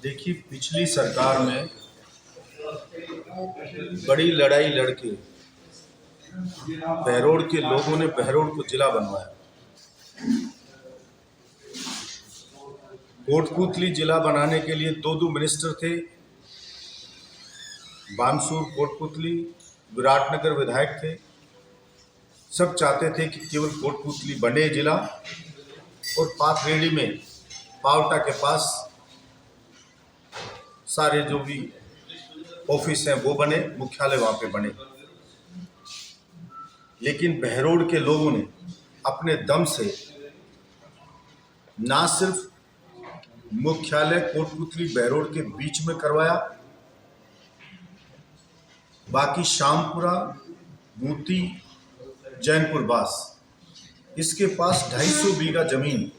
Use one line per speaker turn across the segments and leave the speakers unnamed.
देखिए, पिछली सरकार में बड़ी लड़ाई लड़के बहरोड़ के लोगों ने बहरोड़ को जिला बनवाया। कोटपूतली जिला बनाने के लिए दो मिनिस्टर थे। बानसूर कोटपूतली, विराटनगर विधायक थे। सब चाहते थे कि केवल कोटपूतली बने जिला और पाथरेडी में पावटा के पास सारे जो भी ऑफिस हैं वो बने, मुख्यालय वहाँ पे बने। लेकिन बहरोड़ के लोगों ने अपने दम से ना सिर्फ मुख्यालय कोटपूतली बहरोड़ के बीच में करवाया, बाकी शामपुरा, मूती, जैनपुर बास, इसके पास 250 बीघा जमीन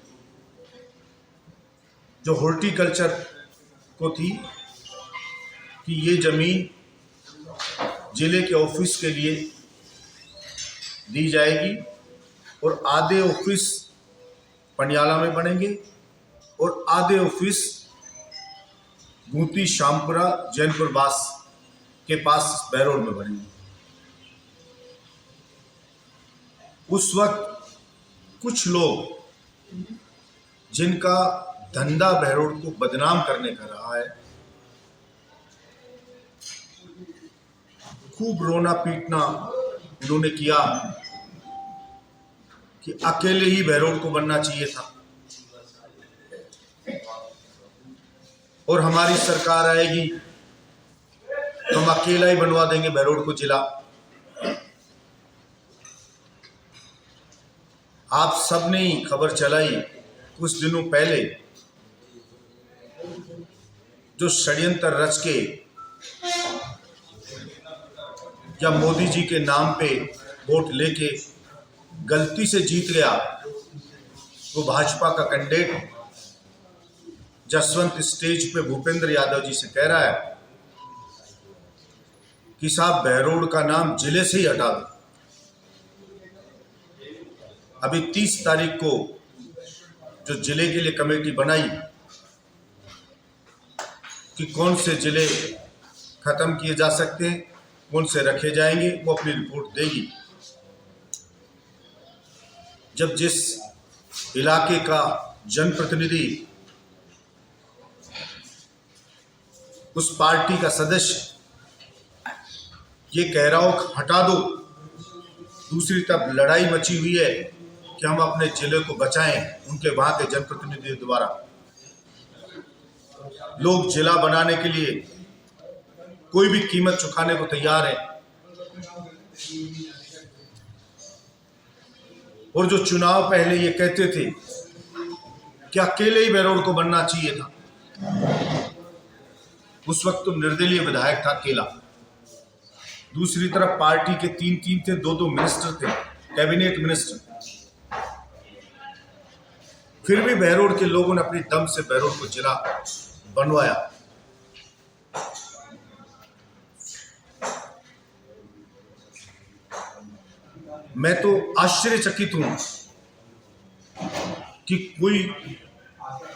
जो हॉर्टिकल्चर को थी कि ये जमीन जिले के ऑफिस के लिए दी जाएगी और आधे ऑफिस पटियाला में बनेंगे और आधे ऑफिस मूती, शामपुरा, जैनपुर बास के पास बहरोड़ में बनेंगे। उस वक्त कुछ लोग जिनका धंधा बहरोड़ को बदनाम करने का रहा है, खूब रोना पीटना उन्होंने किया कि अकेले ही बहरोड़ को बनना चाहिए था और हमारी सरकार आएगी तो हम अकेला ही बनवा देंगे बहरोड़ को जिला। आप सबने ही खबर चलाई कुछ दिनों पहले जो षड्यंत्र रच के या मोदी जी के नाम पे वोट लेके गलती से जीत गया, वो भाजपा का कैंडिडेट जसवंत स्टेज पे भूपेंद्र यादव जी से कह रहा है कि साहब बहरोड़ का नाम जिले से ही हटा दो। अभी 30 तारीख को जो जिले के लिए कमेटी बनाई कि कौन से जिले खत्म किए जा सकते हैं, कौन से रखे जाएंगे, वो अपनी रिपोर्ट देगी। जब जिस इलाके का जनप्रतिनिधि उस पार्टी का सदस्य ये कह रहा हो हटा दो, दूसरी तरफ लड़ाई मची हुई है कि हम अपने जिले को बचाएं उनके वहां के जनप्रतिनिधियों द्वारा। लोग जिला बनाने के लिए कोई भी कीमत चुकाने को तैयार है और जो चुनाव पहले ये कहते थे कि अकेले ही बहरोड़ को बनना चाहिए था, उस वक्त तो निर्दलीय विधायक था अकेला। दूसरी तरफ पार्टी के 3 थे, 2 मिनिस्टर थे, कैबिनेट मिनिस्टर। फिर भी बहरोड़ के लोगों ने अपनी दम से बहरोड़ को जिला बनवाया। मैं तो आश्चर्यचकित हूं कि कोई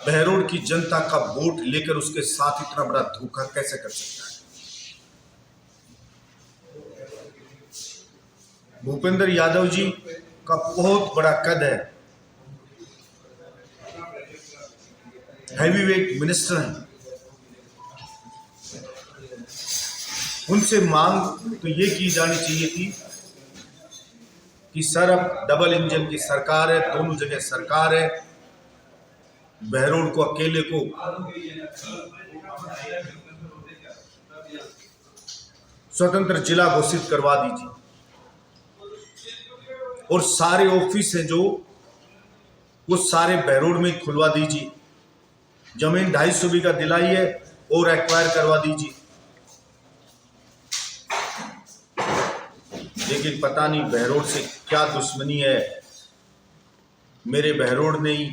बहरोड़ की जनता का वोट लेकर उसके साथ इतना बड़ा धोखा कैसे कर सकता है। भूपेंद्र यादव जी का बहुत बड़ा कद है, हैवीवेट मिनिस्टर हैं। उनसे मांग तो ये की जानी चाहिए थी कि सर अब डबल इंजन की सरकार है, दोनों जगह सरकार है, बहरोड़ को अकेले को स्वतंत्र जिला घोषित करवा दीजिए और सारे ऑफिस हैं जो वो सारे बहरोड़ में खुलवा दीजिए। जमीन 250 बीघा दिलाई है और एक्वायर करवा दीजिए। लेकिन पता नहीं बहरोड़ से क्या दुश्मनी है। मेरे बहरोड़ ने ही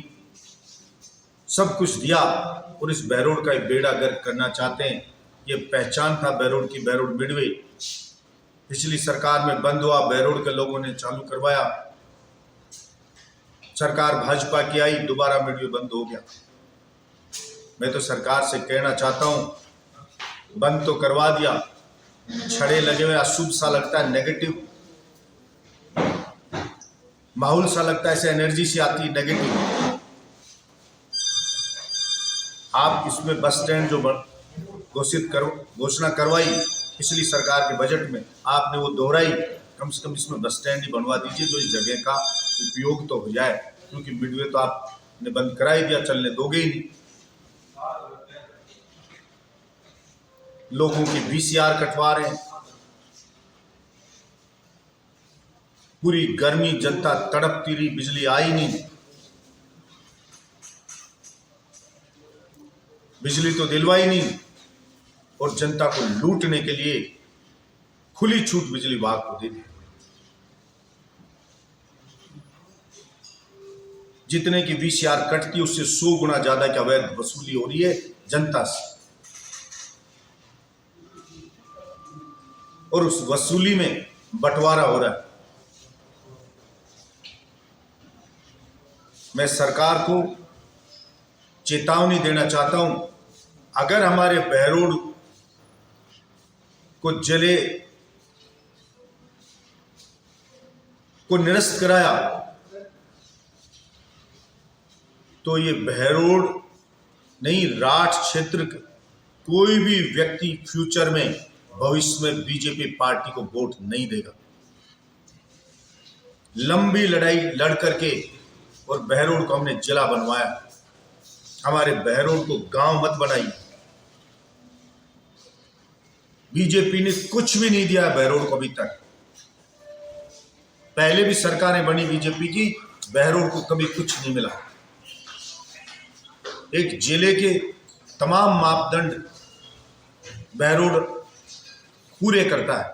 सब कुछ दिया और इस बहरोड़ का बेड़ा गर्क करना चाहते हैं। ये पहचान था बहरोड़ की, बहरोड़ मिडवे पिछली सरकार में बंद हुआ, बहरोड़ के लोगों ने चालू करवाया। सरकार भाजपा की आई, दोबारा मिडवे बंद हो गया। मैं तो सरकार से कहना चाहता हूँ, बंद तो करवा दिया, छड़े लगे हुए, अशुभ सा लगता है, नेगेटिव माहौल सा लगता है, ऐसे एनर्जी सी आती है नेगेटिव। आप इसमें बस स्टैंड जो घोषणा करवाई पिछली सरकार के बजट में, आपने वो दोहराई, कम से कम इसमें बस स्टैंड ही बनवा दीजिए जो इस जगह का उपयोग तो हो जाए, क्योंकि मिडवे तो आपने बंद करा ही दिया, चलने दोगे ही नहीं। लोगों की वीसीआर कटवा रहे हैं, पूरी गर्मी जनता तड़पती रही, बिजली आई नहीं। बिजली तो दिलवाई नहीं और जनता को लूटने के लिए खुली छूट बिजली विभाग को दे दी। जितने की वीसीआर कटती उससे 100 गुना ज्यादा की अवैध वसूली हो रही है जनता से, और उस वसूली में बंटवारा हो रहा है। मैं सरकार को चेतावनी देना चाहता हूं, अगर हमारे बहरोड को जले को निरस्त कराया तो ये बहरोड नहीं, राठ क्षेत्र कोई भी व्यक्ति फ्यूचर में भविष्य में बीजेपी पार्टी को वोट नहीं देगा। लंबी लड़ाई लड़ करके और बहरोड को हमने जिला बनवाया, हमारे बहरोड को गांव मत बनाई। बीजेपी ने कुछ भी नहीं दिया बहरोड को अभी तक। पहले भी सरकारें बनी बीजेपी की, बहरोड को कभी कुछ नहीं मिला। एक जिले के तमाम मापदंड बहरोड पूरे करता है।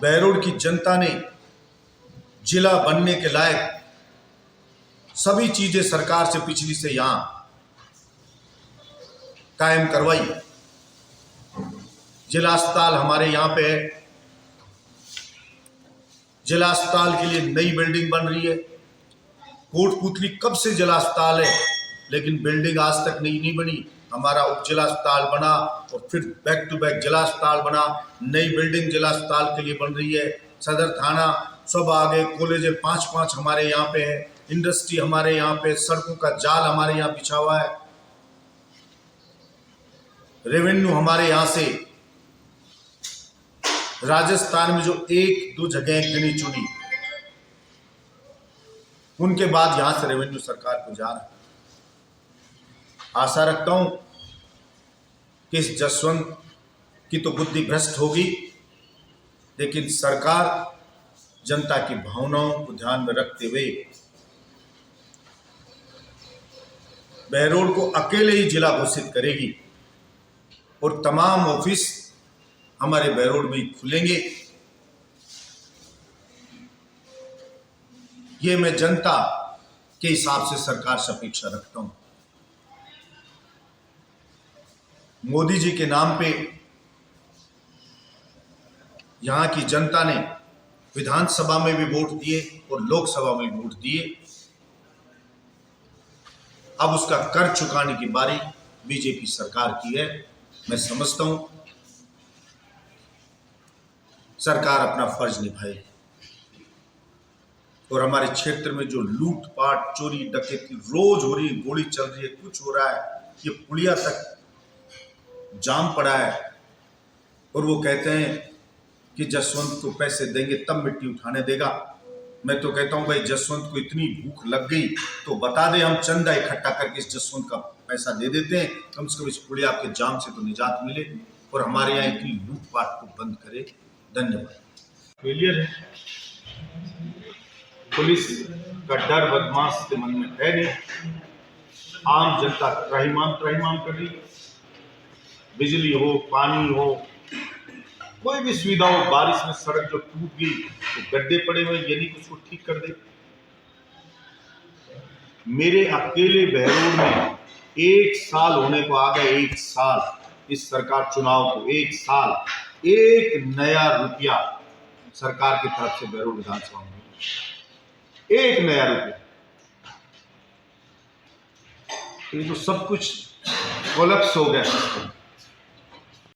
बहरोड की जनता ने जिला बनने के लायक सभी चीजें सरकार से पिछली से यहां कायम करवाई। जिला अस्पताल हमारे यहां पे है, जिला अस्पताल के लिए नई बिल्डिंग बन रही है। कोटपुतली कब से जिला अस्पताल है, लेकिन बिल्डिंग आज तक नहीं बनी। हमारा उप जिला अस्पताल बना और फिर बैक टू बैक जिला अस्पताल बना, नई बिल्डिंग जिला अस्पताल के लिए बन रही है। सदर थाना सब आगे, कॉलेज 5-5 हमारे यहाँ पे है, इंडस्ट्री हमारे यहाँ पे, सड़कों का जाल हमारे यहाँ बिछा हुआ है। रेवेन्यू हमारे यहाँ से राजस्थान में जो 1-2 जगह गिनी चुनी, उनके बाद यहां से रेवेन्यू सरकार को जा रहा है। आशा रखता हूं कि इस जसवंत की तो बुद्धि भ्रष्ट होगी, लेकिन सरकार जनता की भावनाओं को ध्यान में रखते हुए बहरोड को अकेले ही जिला घोषित करेगी और तमाम ऑफिस हमारे बहरोड में खुलेंगे। ये मैं जनता के हिसाब से सरकार से अपेक्षा रखता हूं। मोदी जी के नाम पे यहां की जनता ने विधानसभा में भी वोट दिए और लोकसभा में भी वोट दिए। अब उसका कर चुकाने की बारी बीजेपी सरकार की है। मैं समझता हूं सरकार अपना फर्ज निभाए और हमारे क्षेत्र में जो लूटपाट, चोरी, डकैती रोज हो रही है, गोली चल रही है, कुछ हो रहा है, ये पुलिया तक जाम पड़ा है और वो कहते हैं कि जसवंत को पैसे देंगे तब मिट्टी उठाने देगा। मैं तो कहता हूं भाई, जसवंत को इतनी भूख लग गई तो बता दे, हम चंदा इकट्ठा करके इस जसवंत का पैसा दे देते हैं, कम से कम इस पुलिया के जाम से तो निजात मिले और हमारे यहाँ इतनी लूटपाट को बंद करे। धन्यवाद। फेलियर है, पुलिस का डर बदमाश के मन में है नहीं, आम जनता त्राहिमाम कर रही। बिजली हो, पानी हो, कोई भी सुविधा हो, बारिश में सड़क जो टूट गई तो गड्ढे पड़े हुए, ये नहीं उसको ठीक कर दे। मेरे अकेले बहरोड में 1 साल होने को आ गए, 1 साल इस सरकार चुनाव को, 1 साल, 1 नया रुपया सरकार की तरफ से बहरोड विधानसभा में, 1 नया रुपया।
ये तो सब कुछ कोलैप्स हो गया।